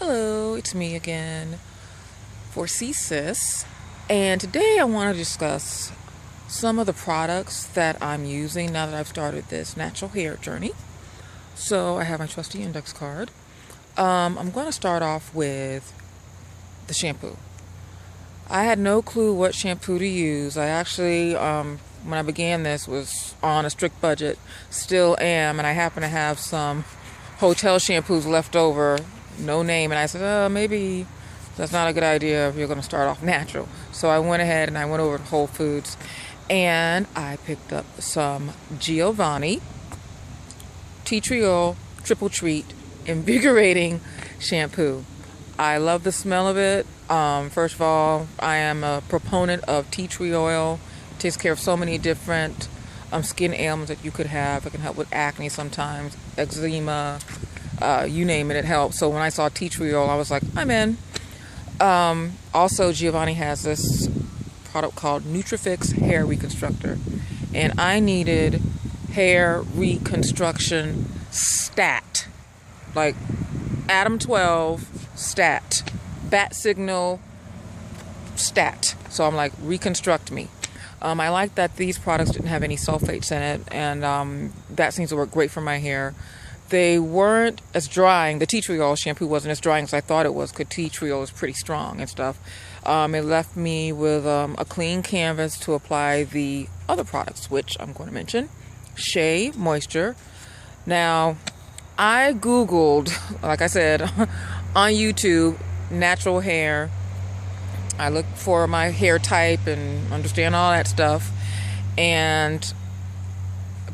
Hello, it's me again for CSIS, and today I want to discuss some of the products that I'm using now that I've started this natural hair journey. So I have my trusty index card. I'm going to start off with the shampoo. I had no clue what shampoo to use. I actually, when I began this, was on a strict budget, still am, and I happen to have some hotel shampoos left over, no name, and I said, maybe that's not a good idea if you're going to start off natural. So I went ahead and I went over to Whole Foods and I picked up some Giovanni Tea Tree Oil Triple Treat Invigorating Shampoo. I love the smell of it. First of all, I am a proponent of tea tree oil. It takes care of so many different skin ailments that you could have. It can help with acne sometimes, eczema, you name it, it helps. So when I saw tea tree oil, I was like, I'm in. Also, Giovanni has this product called Nutrifix Hair Reconstructor. And I needed hair reconstruction stat. Like Adam 12 stat. Bat signal stat. So I'm like, reconstruct me. I like that these products didn't have any sulfates in it, and that seems to work great for my hair. They weren't as drying. The tea tree oil shampoo wasn't as drying as I thought it was, because tea tree oil is pretty strong and stuff. It left me with a clean canvas to apply the other products, which I'm going to mention. Shea Moisture. Now, I Googled, like I said, on YouTube, natural hair. I looked for my hair type and understand all that stuff. And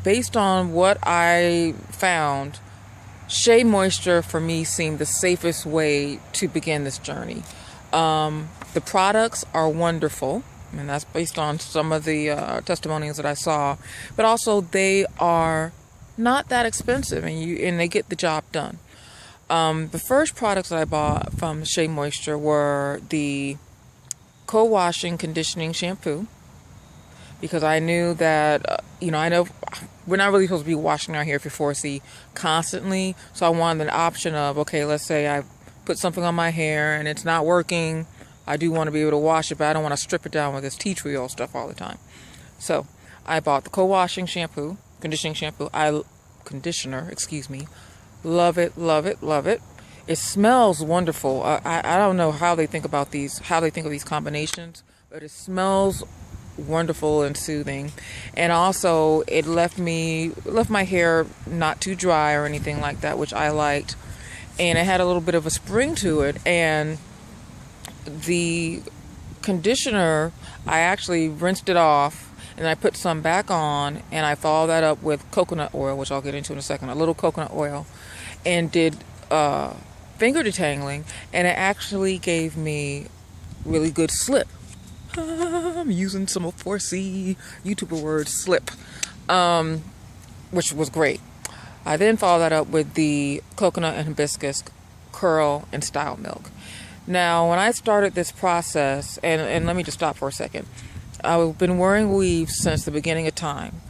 based on what I found, Shea Moisture for me seemed the safest way to begin this journey. The products are wonderful, and that's based on some of the testimonials that I saw. But also, they are not that expensive, and they get the job done. The first products that I bought from Shea Moisture were the co-washing conditioning shampoo, because I knew that, I know we're not really supposed to be washing our hair for 4C constantly. So I wanted an option of, okay, let's say I put something on my hair and it's not working. I do want to be able to wash it, but I don't want to strip it down with this tea tree oil stuff all the time. So I bought the co-washing shampoo, conditioner, excuse me. Love it, love it, love it. It smells wonderful. I don't know how they think of these combinations, but it smells wonderful and soothing. And also, it left my hair not too dry or anything like that, which I liked. And it had a little bit of a spring to it. And the conditioner, I actually rinsed it off, and I put some back on, and I followed that up with coconut oil, which I'll get into in a second, a little coconut oil, and did finger detangling, and it actually gave me really good slip. I'm using some of 4C YouTuber word, slip, which was great. I then followed that up with the coconut and hibiscus curl and style milk. Now, when I started this process, and let me just stop for a second. I've been wearing weaves since the beginning of time.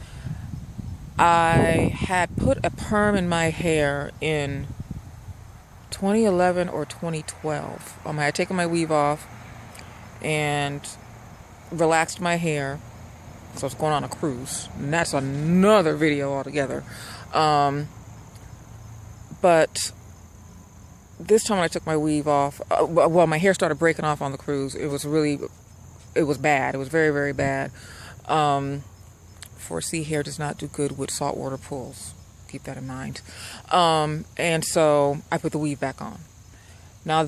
I had put a perm in my hair in 2011 or 2012. I had taken my weave off and relaxed my hair. So I was going on a cruise, and that's another video altogether. But this time when I took my weave off, my hair started breaking off on the cruise. It was bad. It was very, very bad. 4C hair does not do good with saltwater pools. Keep that in mind. And so I put the weave back on. Now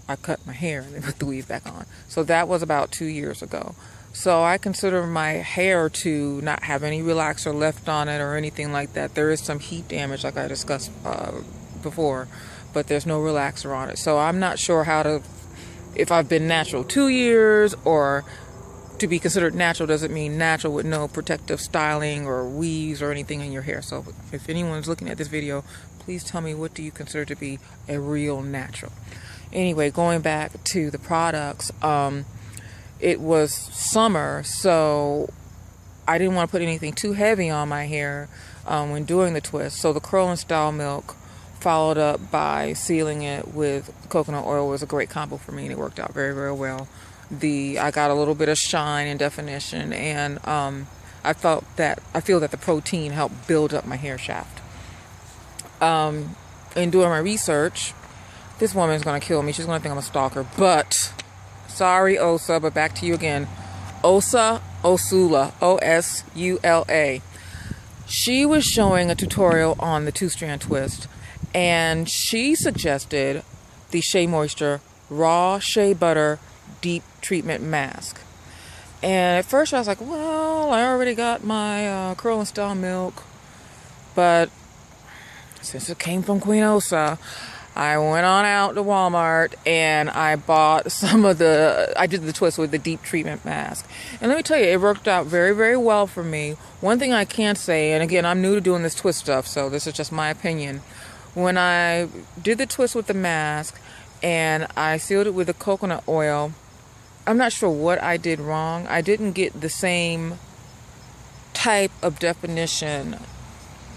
I cut my hair and then put the weave back on. So that was about 2 years ago. So I consider my hair to not have any relaxer left on it or anything like that. There is some heat damage, like I discussed before, but there's no relaxer on it. So I'm not sure if I've been natural 2 years, or to be considered natural doesn't mean natural with no protective styling or weaves or anything in your hair. So if anyone's looking at this video, please tell me, what do you consider to be a real natural? Anyway, going back to the products, it was summer, so I didn't want to put anything too heavy on my hair when doing the twist. So the curl and style milk followed up by sealing it with coconut oil was a great combo for me, and it worked out very, very well. I got a little bit of shine and definition, and I feel that the protein helped build up my hair shaft. In doing my research, this woman's gonna kill me. She's gonna think I'm a stalker, but sorry, Osa, but back to you again. Osula, Osula. She was showing a tutorial on the 2-strand twist, and she suggested the Shea Moisture Raw Shea Butter Deep Treatment Mask. And at first I was like, well, I already got my Curl and Style milk, but since it came from Queen Osa, I went on out to Walmart and I bought I did the twist with the deep treatment mask. And let me tell you, it worked out very, very well for me. One thing I can say, and again, I'm new to doing this twist stuff, so this is just my opinion. When I did the twist with the mask and I sealed it with the coconut oil, I'm not sure what I did wrong. I didn't get the same type of definition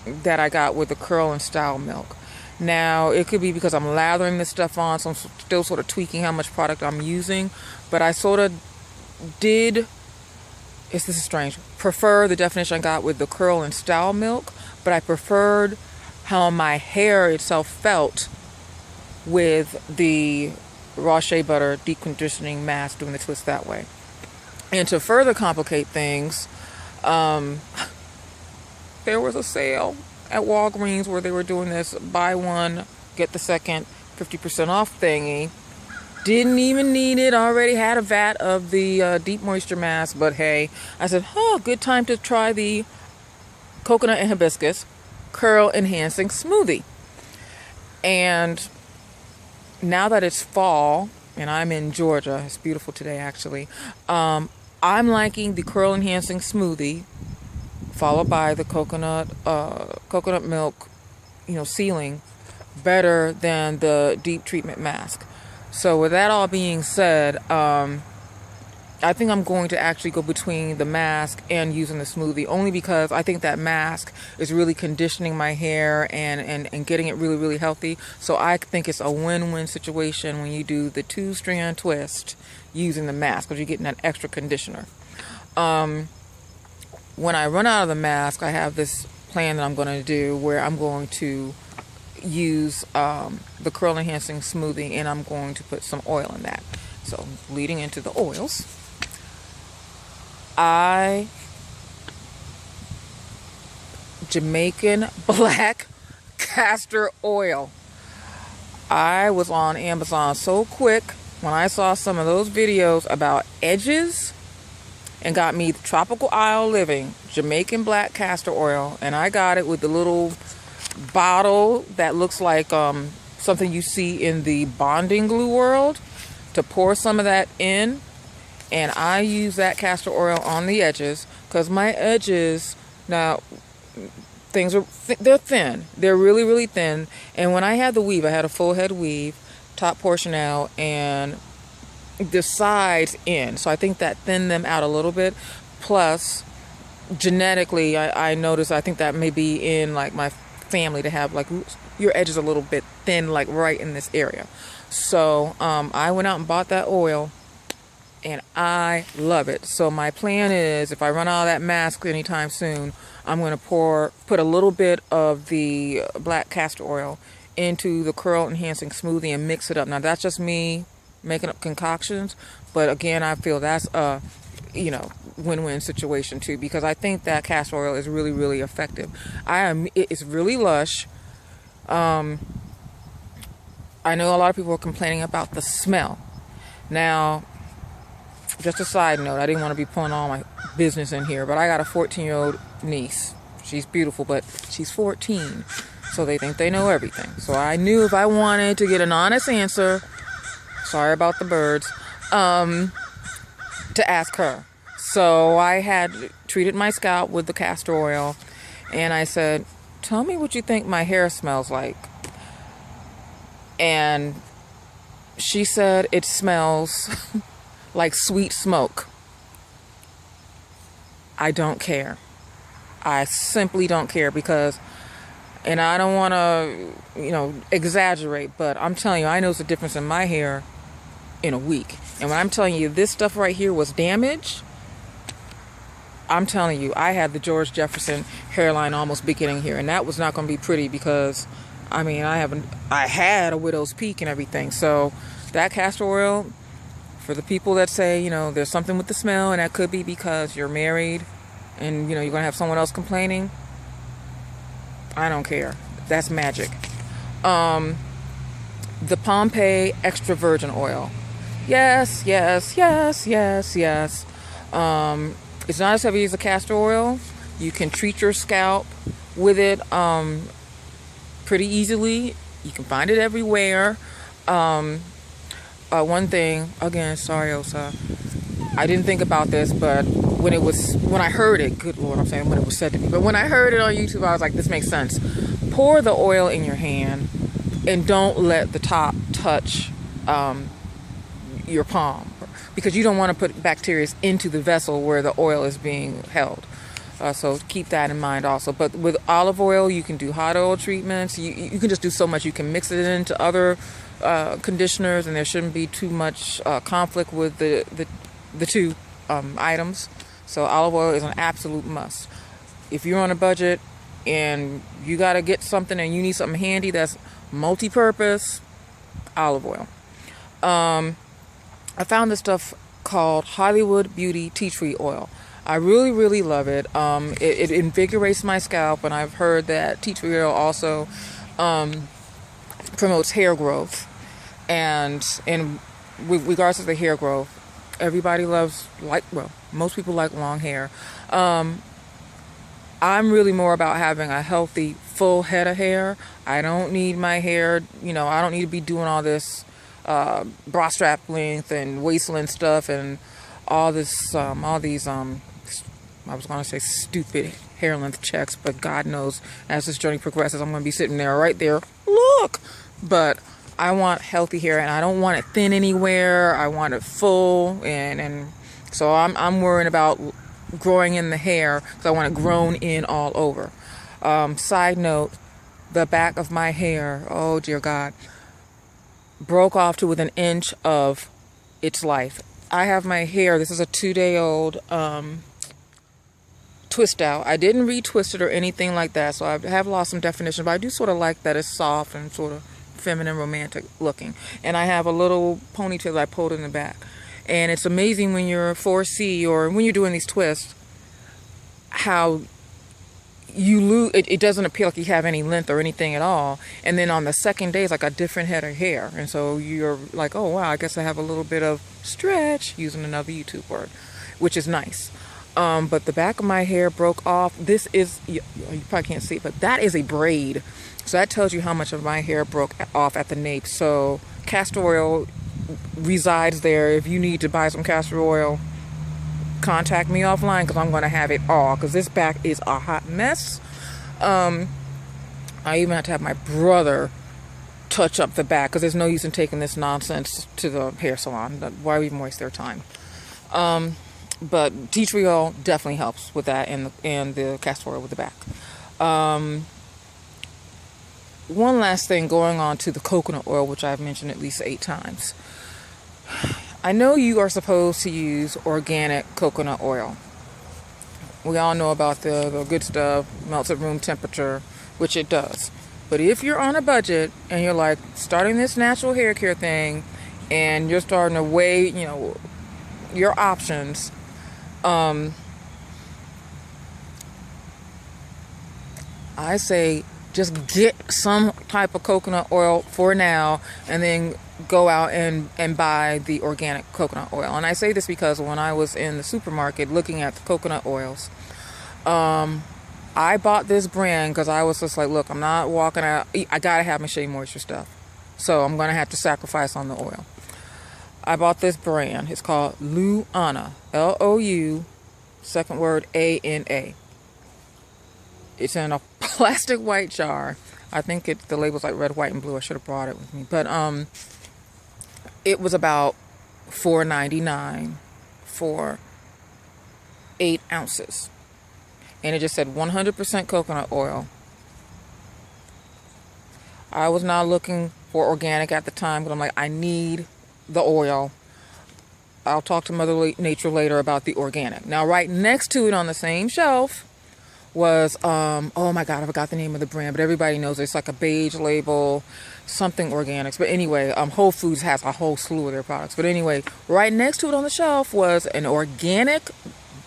that I got with the Curl and Style milk. Now, it could be because I'm lathering this stuff on, so I'm still sort of tweaking how much product I'm using. But I sort of did, this is strange, prefer the definition I got with the Curl and Style milk, but I preferred how my hair itself felt with the Raw Shea Butter Deep Conditioning Mask, doing the twist that way. And to further complicate things, there was a sale at Walgreens where they were doing this buy one, get the second 50% off thingy. Didn't even need it. Already had a vat of the deep moisture mask, but hey, I said, good time to try the coconut and hibiscus curl enhancing smoothie. And now that it's fall and I'm in Georgia, it's beautiful today actually, I'm liking the curl enhancing smoothie followed by the coconut milk, sealing better than the deep treatment mask. So with that all being said, I think I'm going to actually go between the mask and using the smoothie, only because I think that mask is really conditioning my hair and getting it really, really healthy. So I think it's a win-win situation when you do the 2-strand twist using the mask, because you're getting that extra conditioner. When I run out of the mask, I have this plan that I'm going to do where I'm going to use the curl enhancing smoothie, and I'm going to put some oil in that. So leading into the oils, Jamaican black castor oil. I was on Amazon so quick when I saw some of those videos about edges, and got me the Tropical Isle Living Jamaican black castor oil, and I got it with the little bottle that looks like something you see in the bonding glue world, to pour some of that in. And I use that castor oil on the edges, because my edges now, things are they're thin, they're really, really thin. And when I had the weave, I had a full head weave, top portion out and the sides in, so I think that thinned them out a little bit. Plus genetically, I noticed, I think that may be in like my family, to have like your edges a little bit thin, like right in this area. So I went out and bought that oil, and I love it. So my plan is, if I run out of that mask anytime soon, I'm going to put a little bit of the black castor oil into the curl enhancing smoothie and mix it up. Now that's just me making up concoctions, but again, I feel that's a win-win situation too, because I think that castor oil is really, really effective. It's really lush. I know a lot of people are complaining about the smell. Now, just a side note, I didn't want to be pulling all my business in here, but I got a 14-year-old niece. She's beautiful, but she's 14, so they think they know everything. So I knew if I wanted to get an honest answer, sorry about the birds, to ask her. So I had treated my scalp with the castor oil, and I said, tell me what you think my hair smells like. And she said it smells like sweet smoke. I don't care. I simply don't care, because And I don't want to, exaggerate, but I'm telling you, I noticed a difference in my hair in a week. And when I'm telling you this stuff right here was damaged, I'm telling you, I had the George Jefferson hairline almost beginning here, and that was not going to be pretty because, I had a widow's peak and everything. So that castor oil, for the people that say, there's something with the smell, and that could be because you're married and, you're going to have someone else complaining, I don't care. That's magic. The Pompeii extra virgin oil. Yes, yes, yes, yes, yes. It's not as heavy as the castor oil. You can treat your scalp with it pretty easily. You can find it everywhere. One thing, again, sorry, Osa, I didn't think about this, but when I heard it, good Lord, I'm saying when it was said to me, but when I heard it on YouTube, I was like, this makes sense. Pour the oil in your hand and don't let the top touch your palm, because you don't want to put bacteria into the vessel where the oil is being held. So keep that in mind also. But with olive oil, you can do hot oil treatments. You can just do so much. You can mix it into other conditioners, and there shouldn't be too much conflict with the two items. So olive oil is an absolute must. If you're on a budget and you got to get something and you need something handy that's multi-purpose, olive oil. I found this stuff called Hollywood Beauty Tea Tree Oil. I really, really love it. It invigorates my scalp, and I've heard that tea tree oil also promotes hair growth. And with regards to the hair growth, everybody most people like long hair. I'm really more about having a healthy, full head of hair. I don't need my hair, I don't need to be doing all this bra strap length and waist length stuff and all these I was going to say stupid hair length checks, but God knows as this journey progresses, I'm going to be sitting there right there. Look! But I want healthy hair, and I don't want it thin anywhere. I want it full, and so I'm worrying about growing in the hair because I want it grown in all over. Side note, the back of my hair, oh dear God, broke off to within an inch of its life. I have my hair, this is a 2-day-old twist out. I didn't retwist it or anything like that, so I have lost some definition, but I do sort of like that it's soft and sort of feminine, romantic looking. And I have a little ponytail that I pulled in the back. And it's amazing when you're 4C or when you're doing these twists, how you lose, it doesn't appear like you have any length or anything at all. And then on the second day, it's like a different head of hair. And so you're like, oh wow, I guess I have a little bit of stretch, using another YouTube word, which is nice. But the back of my hair broke off. This is, you probably can't see it, but that is a braid. So that tells you how much of my hair broke off at the nape. So castor oil resides there. If you need to buy some castor oil, contact me offline because I'm going to have it all, because this back is a hot mess. I even have to have my brother touch up the back because there's no use in taking this nonsense to the hair salon. Why even waste their time? But tea tree oil definitely helps with that, and the castor oil with the back. One last thing, going on to the coconut oil, which I've mentioned at least 8 times. I know you are supposed to use organic coconut oil. We all know about the good stuff, melts at room temperature, which it does. But if you're on a budget and you're like starting this natural hair care thing and you're starting to weigh, your options, I say just get some type of coconut oil for now, and then go out and buy the organic coconut oil. And I say this because when I was in the supermarket looking at the coconut oils, I bought this brand because I was just like, look, I'm not walking out. I gotta have my Shea Moisture stuff, so I'm gonna have to sacrifice on the oil. I bought this brand. It's called Luana, Lou, second word ANA. It's in a plastic white jar. I think the label's like red, white, and blue. I should have brought it with me. But it was about $4.99 for 8 ounces. And it just said 100% coconut oil. I was not looking for organic at the time, but I'm like, I need the oil. I'll talk to Mother Nature later about the organic. Now, right next to it on the same shelf was, oh my God, I forgot the name of the brand, but everybody knows it's like a beige label, something organics. But anyway, Whole Foods has a whole slew of their products. But anyway, right next to it on the shelf was an organic,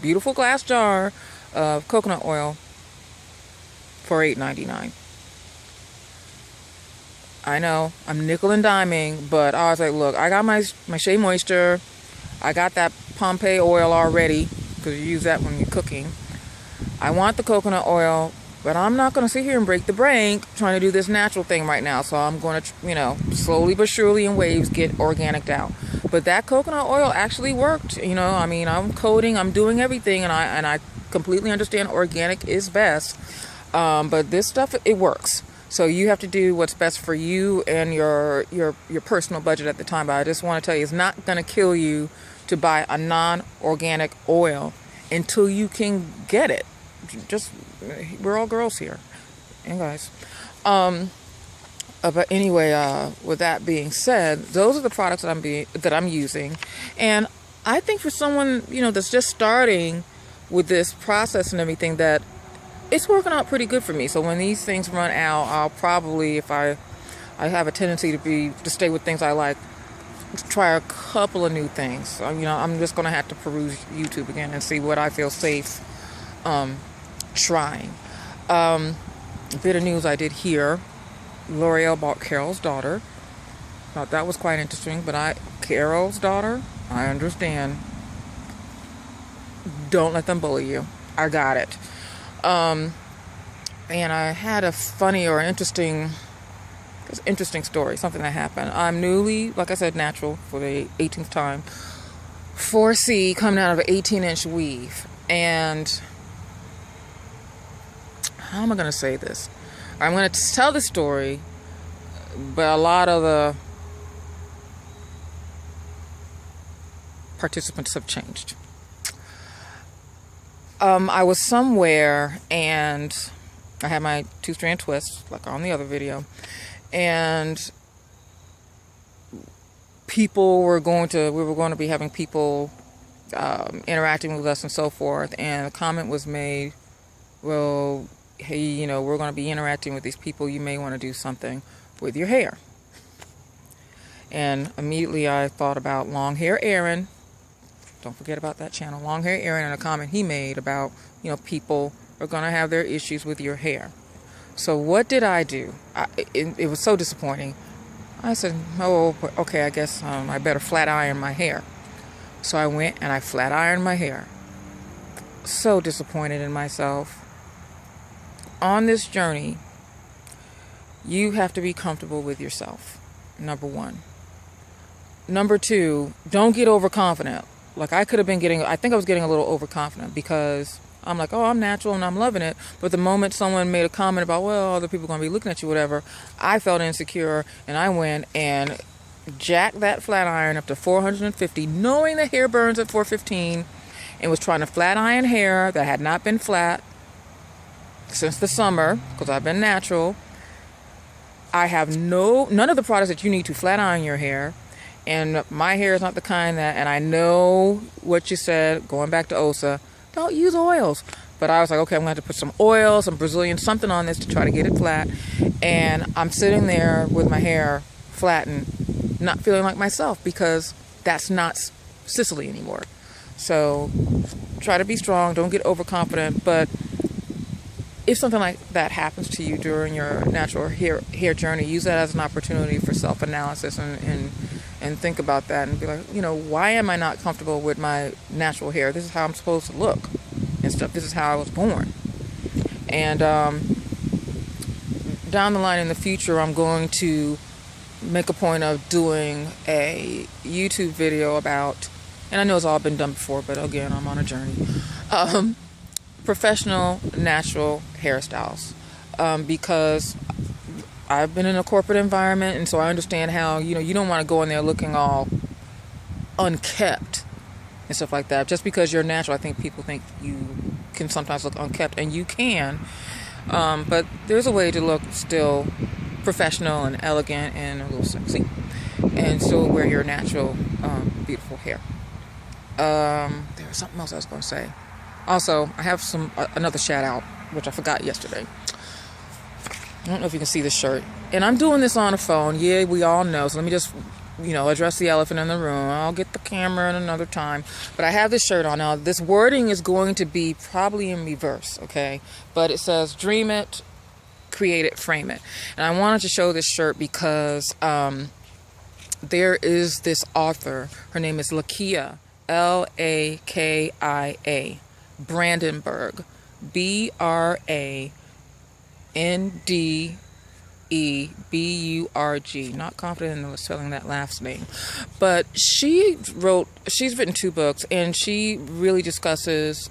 beautiful glass jar of coconut oil for $8.99. I know, I'm nickel and diming, but I was like, look, I got my Shea Moisture. I got that Pompeii oil already, because you use that when you're cooking. I want the coconut oil, but I'm not going to sit here and break the bank trying to do this natural thing right now. So I'm going to, slowly but surely in waves get organic out. But that coconut oil actually worked. I mean, I'm coding, I'm doing everything, and I completely understand organic is best. But this stuff, it works. So you have to do what's best for you and your personal budget at the time. But I just want to tell you, it's not going to kill you to buy a non-organic oil until you can get it. We're all girls here and guys. But anyway, with that being said, those are the products that I'm using, and I think for someone that's just starting with this process and everything, that it's working out pretty good for me. So when these things run out, I'll probably, if I have a tendency to stay with things I like, try a couple of new things. I'm just going to have to peruse YouTube again and see what I feel safe trying. A bit of news I did hear: L'Oreal bought Carol's daughter. Thought that was quite interesting, but Carol's daughter, I understand. Don't let them bully you. I got it. And I had a funny or interesting story, something that happened. I'm newly, like I said, natural for the 18th time. 4C coming out of an 18-inch weave. And how am I going to say this? I'm going to tell the story, but a lot of the participants have changed. I was somewhere and I had my 2-strand twist, like on the other video, and we were going to be having people interacting with us and so forth, and a comment was made, well, hey, we're going to be interacting with these people, you may want to do something with your hair. And immediately I thought about Long Hair Aaron. Don't forget about that channel, Long Hair Aaron, and a comment he made about, people are going to have their issues with your hair. So what did I do? It was so disappointing. I said, oh, okay, I guess I better flat iron my hair. So I went and I flat ironed my hair. So disappointed in myself. On this journey, you have to be comfortable with yourself, number one. Number two, don't get overconfident. Like I think I was getting a little overconfident, because I'm like, oh, I'm natural and I'm loving it. But the moment someone made a comment about, well, other people are going to be looking at you, whatever, I felt insecure, and I went and jacked that flat iron up to 450, knowing the hair burns at 415, and was trying to flat iron hair that had not been flat since the summer, because I've been natural. I have none of the products that you need to flat iron your hair. And my hair is not the kind that, and I know what you said, going back to OSA, don't use oils. But I was like, okay, I'm going to have to put some oil, some Brazilian something on this to try to get it flat. And I'm sitting there with my hair flattened, not feeling like myself, because that's not Sicily anymore. So try to be strong, don't get overconfident. But if something like that happens to you during your natural hair journey, use that as an opportunity for self-analysis and think about that and be like, why am I not comfortable with my natural hair? This is how I'm supposed to look and stuff. This is how I was born. And down the line in the future, I'm going to make a point of doing a YouTube video about, and I know it's all been done before, but again, I'm on a journey, professional natural hairstyles, because I've been in a corporate environment, and so I understand how, you don't want to go in there looking all unkept and stuff like that. Just because you're natural, I think people think you can sometimes look unkept, and you can. But there's a way to look still professional and elegant and a little sexy, and still wear your natural, beautiful hair. There was something else I was going to say. Also, I have another shout out, which I forgot yesterday. I don't know if you can see the shirt. And I'm doing this on a phone. Yeah, we all know. So let me just, address the elephant in the room. I'll get the camera at another time. But I have this shirt on. Now, this wording is going to be probably in reverse, okay? But it says, dream it, create it, frame it. And I wanted to show this shirt because there is this author. Her name is Lakia, Lakia, Brandenburg, Brandeburg. Not confident in spelling that last name, but she's written 2 books, and she really discusses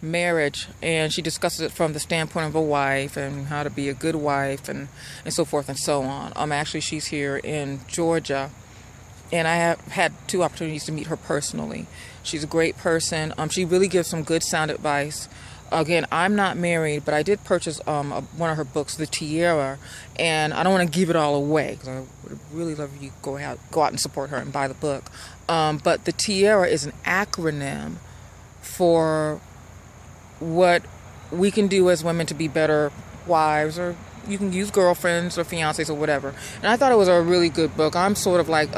marriage, and she discusses it from the standpoint of a wife and how to be a good wife and so forth and so on. Actually, she's here in Georgia, and I have had 2 opportunities to meet her personally. She's a great person. She really gives some good sound advice. Again, I'm not married, but I did purchase one of her books, The Tiara, and I don't want to give it all away because I would really love you to go out and support her and buy the book. But The Tiara is an acronym for what we can do as women to be better wives, or you can use girlfriends or fiancés or whatever. And I thought it was a really good book. I'm sort of like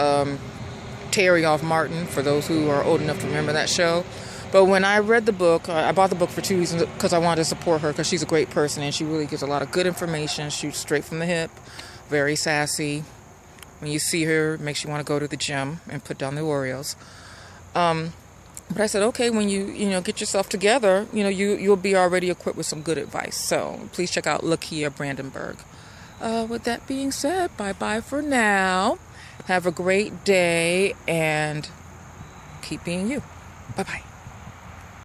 Terry off Martin, for those who are old enough to remember that show. But when I read the book, I bought the book for 2 reasons. Because I wanted to support her, because she's a great person and she really gives a lot of good information. Shoots straight from the hip, very sassy. When you see her, it makes you want to go to the gym and put down the Oreos. But I said, okay, when you get yourself together, you'll be already equipped with some good advice. So please check out Lakia Brandenburg. With that being said, bye-bye for now. Have a great day and keep being you. Bye-bye.